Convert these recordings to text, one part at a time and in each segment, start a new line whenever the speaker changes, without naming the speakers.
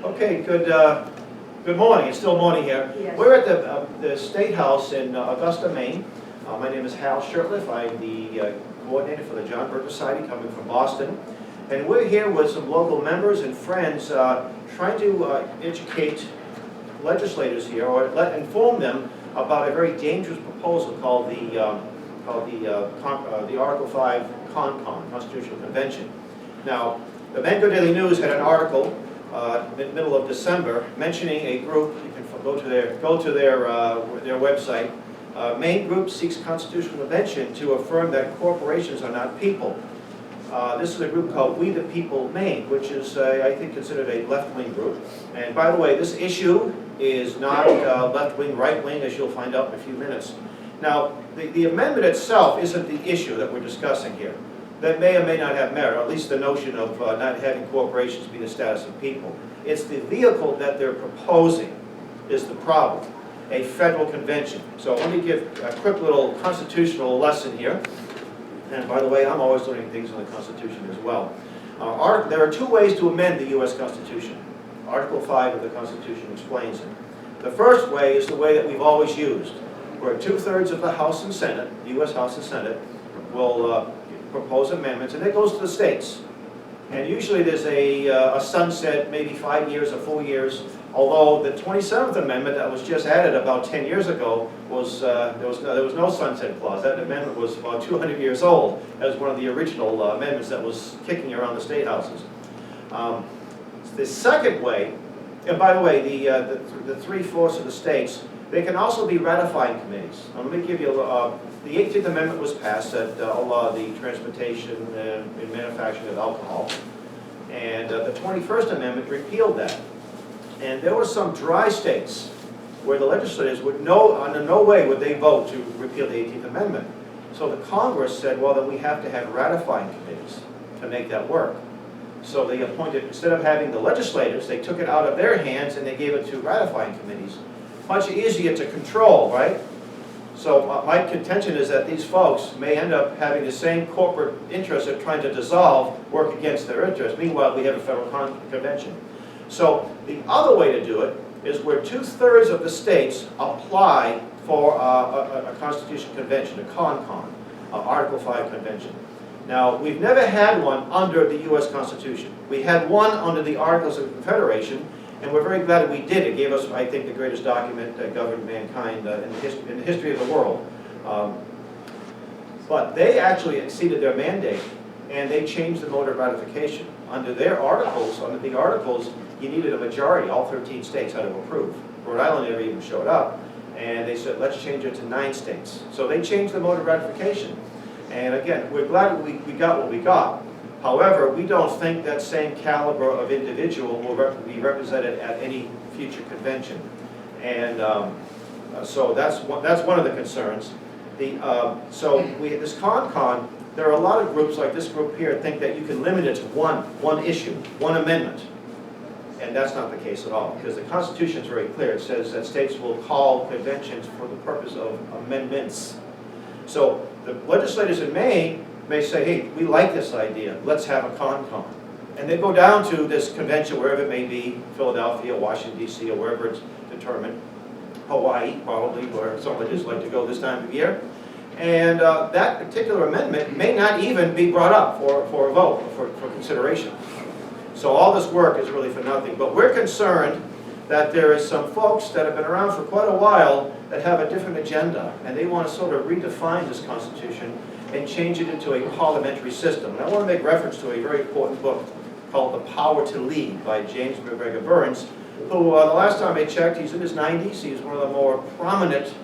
Okay, good morning. It's still morning here.
Yes.
We're at the State House in Augusta, Maine. My name is Shurtleff. I'm the coordinator for the John Birch Society, coming from Boston. And we're here with some local members and friends trying to educate legislators here, or inform them about a very dangerous proposal called the Article 5 Constitutional Convention. Now, the McGonigle Daily News had an article middle of December mentioning a group. You can go to their website. Maine group seeks constitutional convention to affirm that corporations are not people. This is a group called We the People Maine, which is, I think, considered a left-wing group. And by the way, this issue is not left-wing, right-wing, as you'll find out in a few minutes. Now, the amendment itself isn't the issue that we're discussing here. That may or may not have merit, or at least the notion of not having corporations be the status of people. It's the vehicle that they're proposing is the problem, a federal convention. So let me give a quick little constitutional lesson here. And by the way, I'm always learning things on the Constitution as well. There are two ways to amend the U.S. Constitution. Article 5 of the Constitution explains it. The first way is the way that we've always used, where 2/3 of the House and Senate, the U.S. House and Senate, will propose amendments, and it goes to the states. And usually there's a sunset, maybe 5 years or 4 years, although the 27th Amendment that was just added about 10 years ago was, there was no sunset clause. That amendment was about 200 years old. That was one of the original amendments that was kicking around the state houses. The second way, and by the way, the 3/4 of the states, they can also be ratifying committees. Now, let me give you the 18th Amendment was passed that allowed the transportation and manufacturing of alcohol, and the 21st Amendment repealed that. And there were some dry states where the legislators would under no way would they vote to repeal the 18th Amendment. So the Congress said, well, then we have to have ratifying committees to make that work. So they appointed, instead of having the legislators, they took it out of their hands and they gave it to ratifying committees. Much easier to control, right? So my contention is that these folks may end up having the same corporate interests of trying to dissolve work against their interests. Meanwhile, we have a federal convention. So the other way to do it is where 2/3 of the states apply for a constitutional convention, a Article 5 convention. Now, we've never had one under the U.S. Constitution. We had one under the Articles of Confederation, and we're very glad we did. It gave us, I think, the greatest document that governed mankind in the history of the world. But they actually exceeded their mandate, and they changed the mode of ratification. Under the articles, you needed a majority. All 13 states had to approve. Rhode Island never even showed up, and they said, let's change it to 9 states. So they changed the mode of ratification. And again, we're glad we got what we got. However, we don't think that same caliber of individual will be represented at any future convention. And so that's one of the concerns. This con, there are a lot of groups like this group here think that you can limit it to one issue, one amendment. And that's not the case at all, because the Constitution is very clear. It says that states will call conventions for the purpose of amendments. So the legislators in Maine may say, hey, we like this idea, let's have a con. And they go down to this convention, wherever it may be, Philadelphia, Washington, D.C., or wherever it's determined, Hawaii, probably, where some legislators like to go this time of year. And that particular amendment may not even be brought up for a vote, for consideration. So all this work is really for nothing. But we're concerned that there is some folks that have been around for quite a while that have a different agenda, and they want to sort of redefine this Constitution and change it into a parliamentary system. And I want to make reference to a very important book called The Power to Lead by James McGregor Burns, who the last time I checked, he's in his 90s. He's one of the more prominent,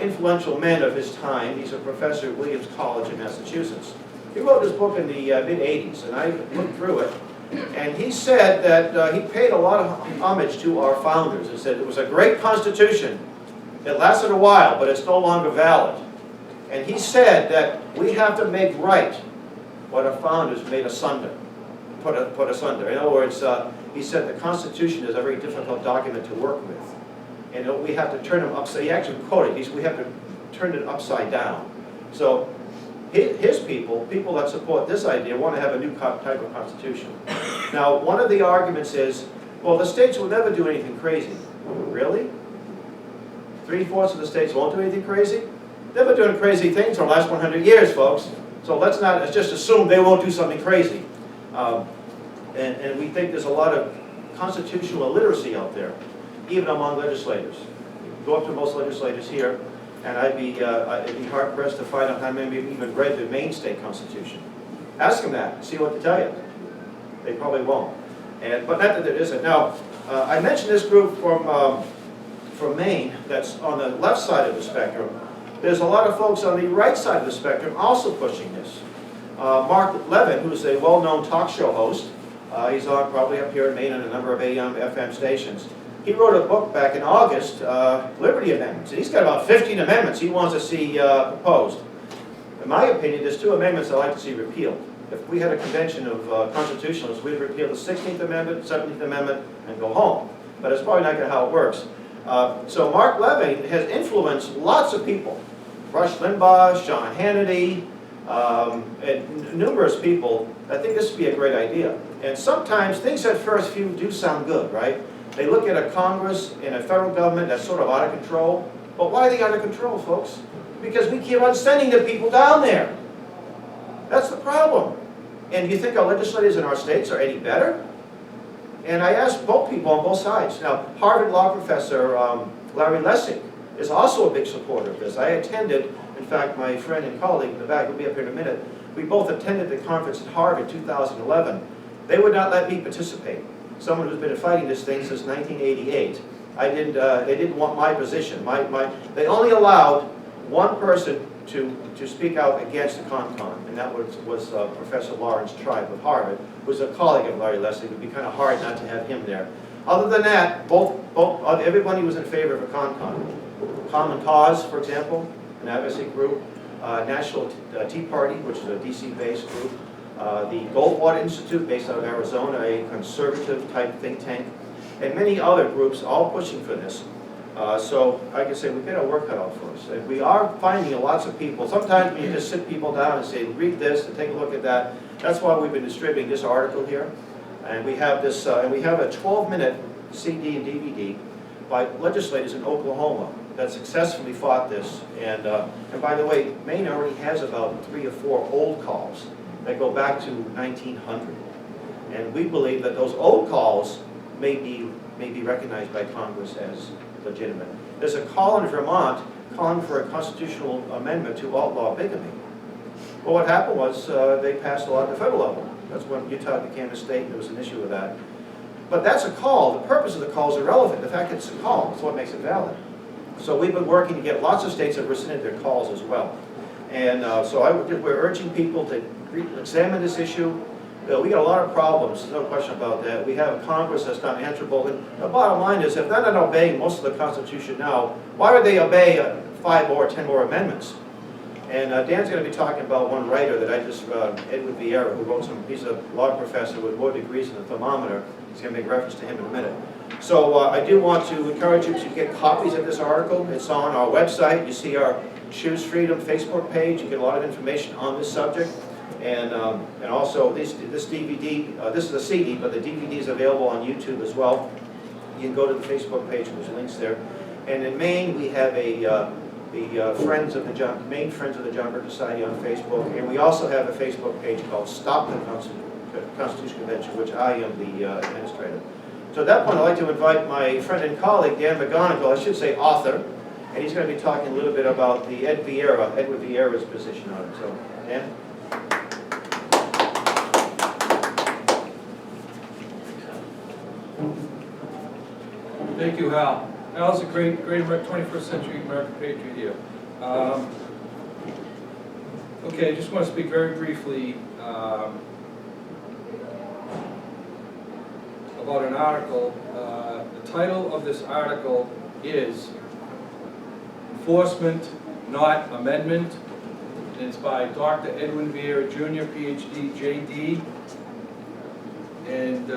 influential men of his time. He's a professor at Williams College in Massachusetts. He wrote this book in the mid-'80s, and I looked through it. And he said that he paid a lot of homage to our founders. He said it was a great Constitution. It lasted a while, but it's no longer valid. And he said that we have to make right what our founders made asunder, put asunder. In other words, he said the Constitution is a very difficult document to work with. And we have to turn them upside, he actually quoted, we have to turn it upside down. So his people that support this idea, want to have a new type of constitution. Now, one of the arguments is Well, the states will never do anything crazy. Really? 3/4 of the states won't do anything crazy? They've been doing crazy things for the last 100 years, folks. So let's not just assume they won't do something crazy. And we think there's a lot of constitutional illiteracy out there, even among legislators. You can go up to most legislators here, and I'd be hard-pressed to find out how many have even read the Maine state constitution. Ask them that, see what they tell you. They probably won't. But not that there isn't. Now, I mentioned this group from Maine that's on the left side of the spectrum. There's a lot of folks on the right side of the spectrum also pushing this. Mark Levin, who's a well-known talk show host, he's on probably up here in Maine on a number of AM, FM stations. He wrote a book back in August, Liberty Amendments, and he's got about 15 amendments he wants to see proposed. In my opinion, there's 2 amendments I'd like to see repealed. If we had a convention of constitutionalists, we'd repeal the 16th Amendment, 17th Amendment, and go home. But it's probably not going to how it works. So Mark Levin has influenced lots of people. Rush Limbaugh, Sean Hannity, and numerous people. I think this would be a great idea. And sometimes things at first view do sound good, right? They look at a Congress and a federal government that's sort of out of control. But why are they out of control, folks? Because we keep on sending the people down there. That's the problem. And do you think our legislators in our states are any better? And I asked both people on both sides. Now, Harvard law professor Larry Lessig is also a big supporter of this. I attended, in fact, my friend and colleague in the back will be up here in a minute. We both attended the conference at Harvard 2011. They would not let me participate. Someone who's been fighting this thing since 1988. They didn't want my position. They only allowed one person to speak out against the CONCON, and that was Professor Lawrence Tribe of Harvard, who was a colleague of Larry Lessig. It would be kind of hard not to have him there. Other than that, everybody was in favor of a CONCON. Common Cause, for example, an advocacy group, National Tea Party, which is a DC-based group, the Goldwater Institute, based out of Arizona, a conservative-type think tank, and many other groups all pushing for this. So, like I say, we've got our work cut out for us. And we are finding lots of people. Sometimes when you just sit people down and say, read this and take a look at that, that's why we've been distributing this article here. And we have this, and we have a 12-minute CD and DVD by legislators in Oklahoma that successfully fought this. And by the way, Maine already has about 3 or 4 old calls that go back to 1900. And we believe that those old calls may be recognized by Congress as legitimate. There's a call in Vermont calling for a constitutional amendment to outlaw bigamy. Well, what happened was they passed a law at the federal level. That's when Utah became a state, and there was an issue with that. But that's a call. The purpose of the call is irrelevant. The fact that it's a call is what makes it valid. So we've been working to get lots of states that rescinded their calls as well. And we're urging people to examine this issue. We got a lot of problems, no question about that. We have a Congress that's not answerable. And the bottom line is, if they're not obeying most of the Constitution now, why would they obey 5 more, 10 more amendments? And Dan's going to be talking about one writer that I just, Edward Vieira, who wrote some, he's a law professor with more degrees than a thermometer. He's going to make reference to him in a minute. So I do want to encourage you to get copies of this article. It's on our website. You see our Choose Freedom Facebook page. You get a lot of information on this subject. And also this DVD, this is a CD, but the DVD is available on YouTube as well. You can go to the Facebook page, and there's links there. And in Maine, we have the Maine Friends of the John Birch Society on Facebook, and we also have a Facebook page called Stop the Constitution Convention, which I am the administrator. So at that point, I'd like to invite my friend and colleague, Dan McGonigle, I should say author, and he's going to be talking a little bit about the Edward Vieira's position on it. So, Dan?
Thank you, Hal. Hal's a great 21st century American patriot here. Okay, I just want to speak very briefly about an article. The title of this article is Enforcement, Not Amendment. And it's by Dr. Edwin Vieira, Jr., PhD, JD. And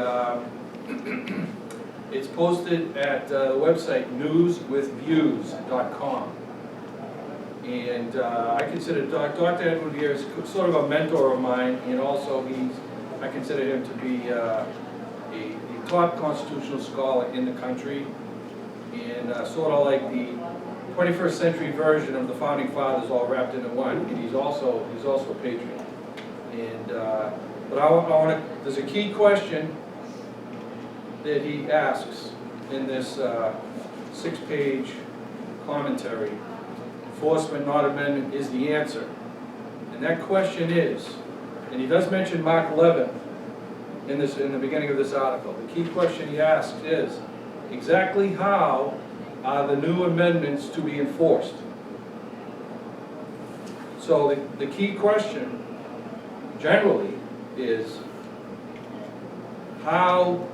it's posted at the website newswithviews.com. And I consider Dr. Edwin Vieira is sort of a mentor of mine, and also I consider him to be he top constitutional scholar in the country, and sort of like the 21st century version of the Founding Fathers all wrapped into one. And he's also a patriot. And but I want to. There's a key question that he asks in this 6-page commentary. Enforcement, not amendment, is the answer. And that question is, and he does mention Mark 11 in the beginning of this article. The key question he asks is, exactly how are the new amendments to be enforced? So the key question generally is, how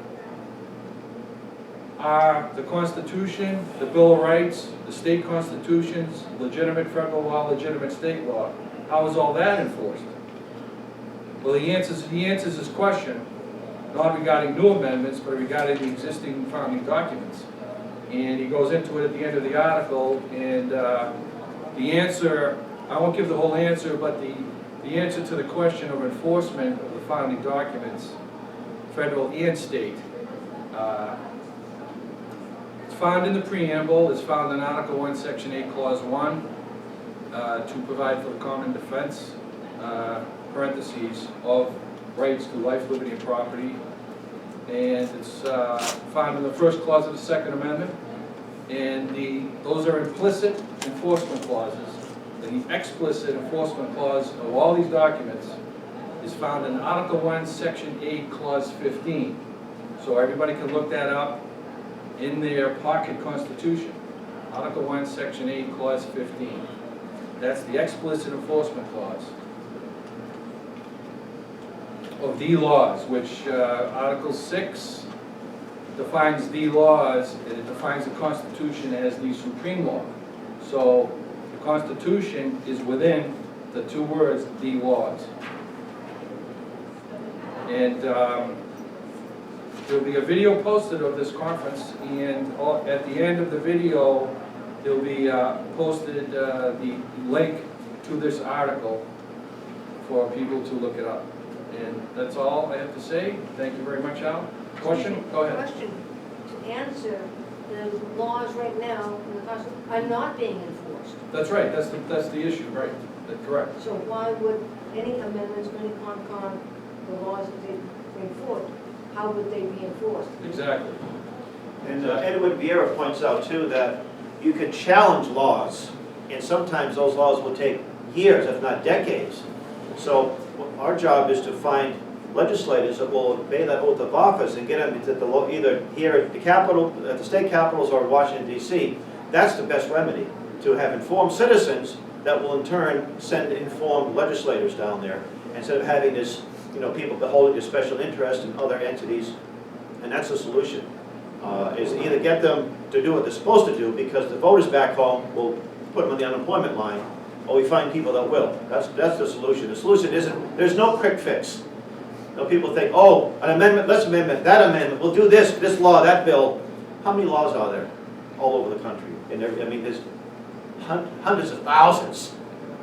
are the Constitution, the Bill of Rights, the state constitutions, legitimate federal law, legitimate state law, how is all that enforced? Well, he answers his question not regarding new amendments, but regarding the existing founding documents. And he goes into it at the end of the article, and the answer, I won't give the whole answer, but the answer to the question of enforcement of the founding documents, federal and state, it's found in the preamble. It's found in Article 1, Section 8, Clause 1, to provide for the common defense, parentheses, of rights to life, liberty, and property. And it's found in the first clause of the Second Amendment. And those are implicit enforcement clauses. And the explicit enforcement clause of all these documents is found in Article 1, Section 8, Clause 15. So everybody can look that up in their pocket constitution. Article 1, Section 8, Clause 15. That's the explicit enforcement clause of the laws, which Article 6 defines the laws, and it defines the Constitution as the supreme law. So the Constitution is within the two words, the laws. And there'll be a video posted of this conference, and at the end of the video, there'll be posted the link to this article for people to look it up. And that's all I have to say. Thank you very much, Al. Question? Go ahead.
Question. To answer, the laws right now in the Constitution are not being enforced.
That's right. That's the issue, right? That's correct.
So why would any amendments, any con, the laws that they bring forth, how would they be enforced?
Exactly.
And Edward Vieira points out too that you can challenge laws, and sometimes those laws will take years, if not decades. So our job is to find legislators that will obey that oath of office and get them to either here at the Capitol, at the state capitals, or Washington D.C. That's the best remedy, to have informed citizens that will in turn send informed legislators down there, instead of having this, people beholding to special interest in other entities. And that's the solution, is either get them to do what they're supposed to do, because the voters back home will put them on the unemployment line, or we find people that will. That's the solution. The solution isn't, there's no quick fix. People think, oh, an amendment, let's amendment, that amendment, we'll do this law, that bill. How many laws are there all over the country? And there's hundreds of thousands,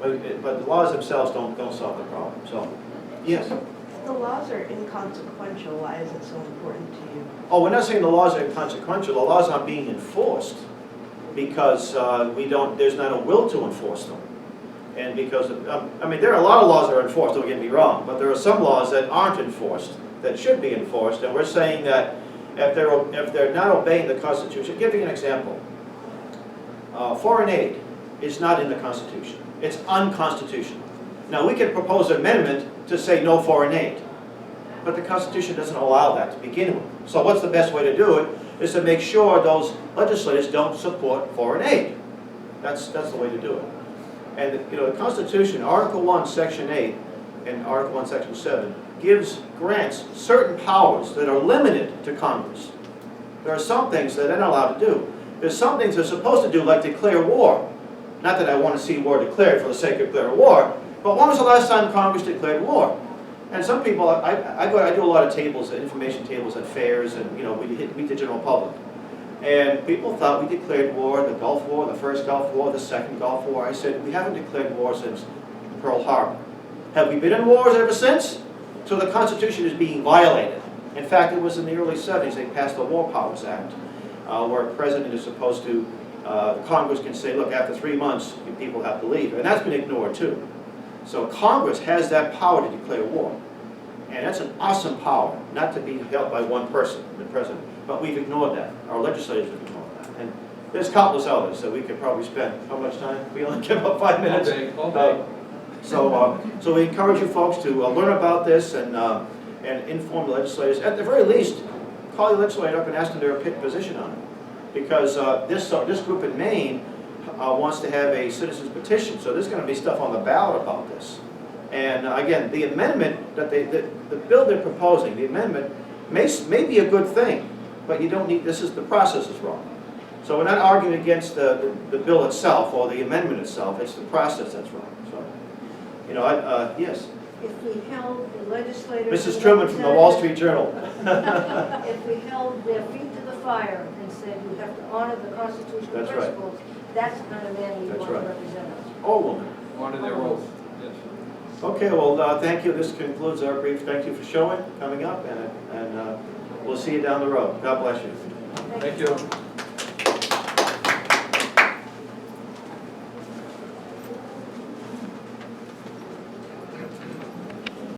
but the laws themselves don't solve the problem. So, yes?
The laws are inconsequential. Why is it so important to you?
Oh, we're not saying the laws are inconsequential. The laws aren't being enforced because there's not a will to enforce them. And because, there are a lot of laws that are enforced, don't get me wrong, but there are some laws that aren't enforced, that should be enforced, and we're saying that if they're not obeying the Constitution, I'll give you an example. Foreign aid is not in the Constitution. It's unconstitutional. Now, we can propose an amendment to say no foreign aid, but the Constitution doesn't allow that to begin with. So what's the best way to do it is to make sure those legislators don't support foreign aid. That's the way to do it. And the Constitution, Article 1, Section 8, and Article 1, Section 7, grants certain powers that are limited to Congress. There are some things that they're not allowed to do. There's some things they're supposed to do, like declare war. Not that I want to see war declared for the sake of declaring war, but when was the last time Congress declared war? And some people, I do a lot of tables, information tables at fairs, and we meet the general public. And people thought we declared war, the Gulf War, the first Gulf War, the second Gulf War. I said, we haven't declared war since Pearl Harbor. Have we been in wars ever since? So the Constitution is being violated. In fact, it was in the early 70s, they passed the War Powers Act, where a president is supposed to, Congress can say, look, after 3 months, you people have to leave. And that's been ignored too. So Congress has that power to declare war. And that's an awesome power, not to be held by one person, the president. But we've ignored that. Our legislators have ignored that. And there's countless others that we could probably spend, how much time? We only give up 5 minutes.
All day.
So we encourage you folks to learn about this and inform the legislators. At the very least, call the legislator up and ask them their position on it. Because this group in Maine wants to have a citizen's petition, so there's going to be stuff on the ballot about this. And again, the amendment that the bill they're proposing, the amendment may be a good thing, but you don't need, the process is wrong. So we're not arguing against the bill itself or the amendment itself, it's the process that's wrong. So, you know, yes.
If we held the legislators.
Mrs. Truman from the Wall Street Journal.
If we held their feet to the fire and said you have to honor the constitutional
That's right.
principles, that's the kind of man you
That's
want to
right.
represent us.
Or woman.
Honor their oath, yes.
Okay, well, thank you. This concludes our brief. Thank you for showing, coming up, and we'll see you down the road. God bless you.
Thank you.